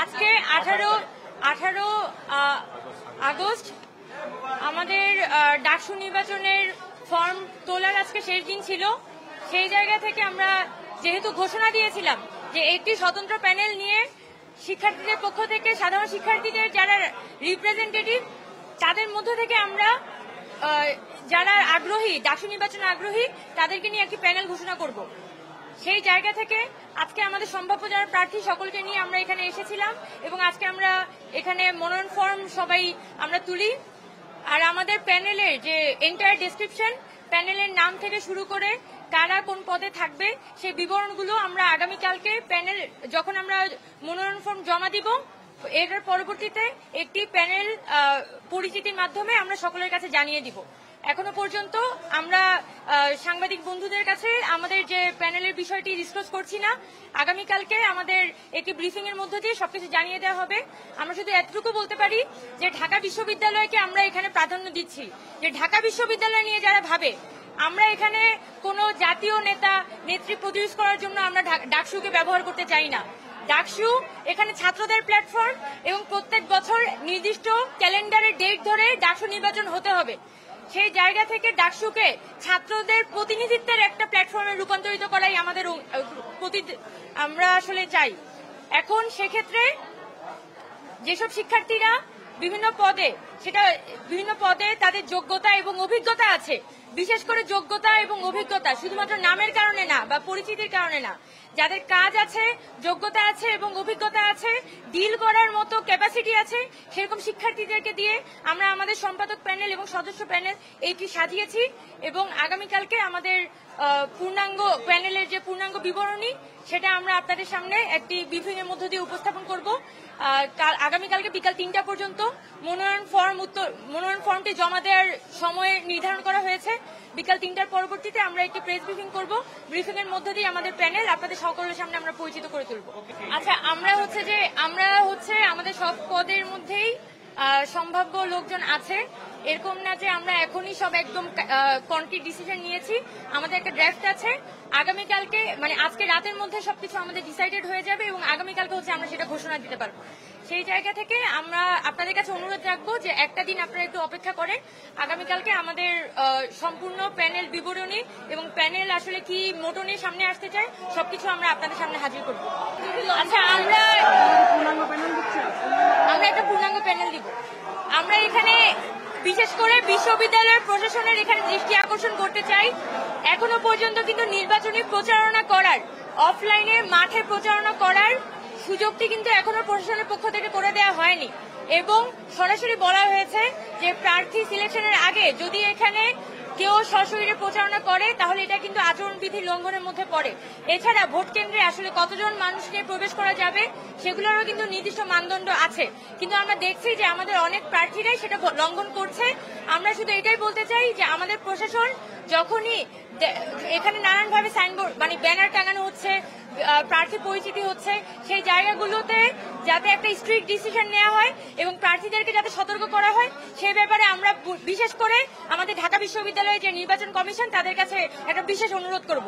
আজকে 18 আগস্ট আমাদের ডাকসু নির্বাচনের ফর্ম তোলার আজকে শেষ দিন ছিল। সেই জায়গা থেকে আমরা যেহেতু ঘোষণা দিয়েছিলাম যে একটি স্বতন্ত্র প্যানেল নিয়ে শিক্ষার্থীদের পক্ষ থেকে সাধারণ শিক্ষার্থীদের যারা রিপ্রেজেন্টেটিভ তাদের মধ্য থেকে আমরা যারা আগ্রহী ডাকসু নির্বাচনে আগ্রহী তাদেরকে নিয়ে একটি প্যানেল ঘোষণা করব। সেই জায়গা থেকে আজকে আমাদের সম্ভাব্য যারা প্রার্থী সকলকে নিয়ে আমরা এখানে এসেছিলাম এবং আজকে আমরা এখানে মনোনয়ন ফর্ম সবাই আমরা তুলি। আর আমাদের প্যানেলের যে এন্টায়ার ডেসক্রিপশন, প্যানেলের নাম থেকে শুরু করে কারা কোন পদে থাকবে সেই বিবরণগুলো আমরা আগামীকালকে প্যানেল যখন আমরা মনোনয়ন ফর্ম জমা দিব এর পরবর্তীতে একটি প্যানেল পরিচিতির মাধ্যমে আমরা সকলের কাছে জানিয়ে দিব। এখনো পর্যন্ত আমরা সাংবাদিক বন্ধুদের কাছে আমাদের যে প্যানেলের বিষয়টি ডিসকাস করছি না। আগামীকালকে আমাদের একটি ব্রিফিং এর মধ্য দিয়ে সবকিছু জানিয়ে দেওয়া হবে। আমরা শুধু এতটুকু বলতে পারি যে ঢাকা বিশ্ববিদ্যালয়কে আমরা এখানে প্রাধান্য দিচ্ছি, যে ঢাকা বিশ্ববিদ্যালয় নিয়ে যারা ভাবে আমরা এখানে কোনো জাতীয় নেতা নেত্রী প্রডিউস করার জন্য আমরা ডাকসুকে ব্যবহার করতে চাই না। ডাকসু এখানে ছাত্রদের প্ল্যাটফর্ম এবং প্রত্যেক বছর নির্দিষ্ট ক্যালেন্ডারের ডেট ধরে ডাকসু নির্বাচন হতে হবে। সেই জায়গা থেকে ডাকসুকে ছাত্রদের প্রতিনিধিত্বের একটা প্ল্যাটফর্মে রূপান্তরিত করাই আমাদের আমরা আসলে চাই। এখন সেক্ষেত্রে যেসব শিক্ষার্থীরা বিভিন্ন পদে তাদের যোগ্যতা এবং অভিজ্ঞতা আছে, বিশেষ করে যোগ্যতা এবং অভিজ্ঞতা শুধুমাত্র নামের কারণে না বা পরিচিতির কারণে না, যাদের কাজ আছে, যোগ্যতা আছে এবং অভিজ্ঞতা আছে, ডিল করার মতো ক্যাপাসিটি আছে, সেরকম শিক্ষার্থীদেরকে দিয়ে আমরা আমাদের সম্পাদক প্যানেল এবং সদস্য প্যানেল এইটি সাজিয়েছি এবং আগামীকালকে আমাদের পূর্ণাঙ্গ প্যানেলের যে পূর্ণাঙ্গ বিবরণী সেটা আমরা আপনাদের সামনে একটি ব্রিফিং এর মধ্য দিয়ে উপস্থাপন করব। আগামীকালকে বিকাল 3টা পর্যন্ত মনোনয়ন ফর্মটি জমা দেওয়ার সময় নির্ধারণ করা হয়েছে। বিকাল 3টার পরবর্তীতে আমরা একটি প্রেস ব্রিফিং করব। ব্রিফিং এর মধ্য দিয়ে আমাদের প্যানেল আপনাদের সকলের সামনে আমরা পরিচিত করে তুলব। আচ্ছা, আমরা আমাদের সব পদের মধ্যেই সম্ভাব্য লোকজন আছে, এরকম না যে আমরা এখনই সব একদম কনক্রিট ডিসিশন নিয়েছি। আমাদের একটা ড্রাফট আছে, আগামীকালকে মানে আজকে রাতের মধ্যে সবকিছু আমাদের ডিসাইডেড হয়ে যাবে এবং আগামীকালকে আমরা সেটা ঘোষণা দিতে পারবো। সেই জায়গা থেকে আমরা আপনাদের কাছে অনুরোধ রাখবো যে একটা দিন আপনারা একটু অপেক্ষা করেন। আগামীকালকে আমাদের সম্পূর্ণ প্যানেল বিবরণী এবং প্যানেল আসলে কি মোটো নিয়ে সামনে আসতে চায় সবকিছু আমরা আপনাদের সামনে হাজির করবো। আচ্ছা, আমরা একটা পূর্ণাঙ্গ প্যানেল দিব। আমরা এখানে বিশেষ করে বিশ্ববিদ্যালয়ের প্রশাসনের এখানে দৃষ্টি আকর্ষণ করতে চাই, এখনো পর্যন্ত কিন্তু নির্বাচনী প্রচারণা করার, অফলাইনে মাঠে প্রচারণা করার সুযোগটি কিন্তু এখনো প্রশাসনের পক্ষ থেকে করে দেওয়া হয়নি এবং সরাসরি বলা হয়েছে যে প্রার্থী সিলেকশনের আগে যদি এখানে কেউ সশরীরে প্রচারণা করে তাহলে এটা কিন্তু আচরণবিধি লঙ্ঘনের মধ্যে পড়ে। এছাড়া ভোট কেন্দ্রে আসলে কতজন মানুষ নিয়ে প্রবেশ করা যাবে সেগুলোরও কিন্তু নির্দিষ্ট মানদণ্ড আছে, কিন্তু আমরা দেখছি যে আমাদের অনেক প্রার্থীরাই সেটা লঙ্ঘন করছে। আমরা শুধু এটাই বলতে চাই যে আমাদের প্রশাসন যখনই এখানে নানানভাবে সাইনবোর্ড মানে ব্যানার টাঙানো হচ্ছে, প্রার্থী পরিচিতি হচ্ছে, সেই জায়গাগুলোতে যাতে একটা স্ট্রিক্ট ডিসিশন নেওয়া হয় এবং প্রার্থীদেরকে যাতে সতর্ক করা হয় সে ব্যাপারে আমরা বিশেষ করে আমাদের ঢাকা বিশ্ববিদ্যালয়ের যে নির্বাচন কমিশন তাদের কাছে একটা বিশেষ অনুরোধ করব।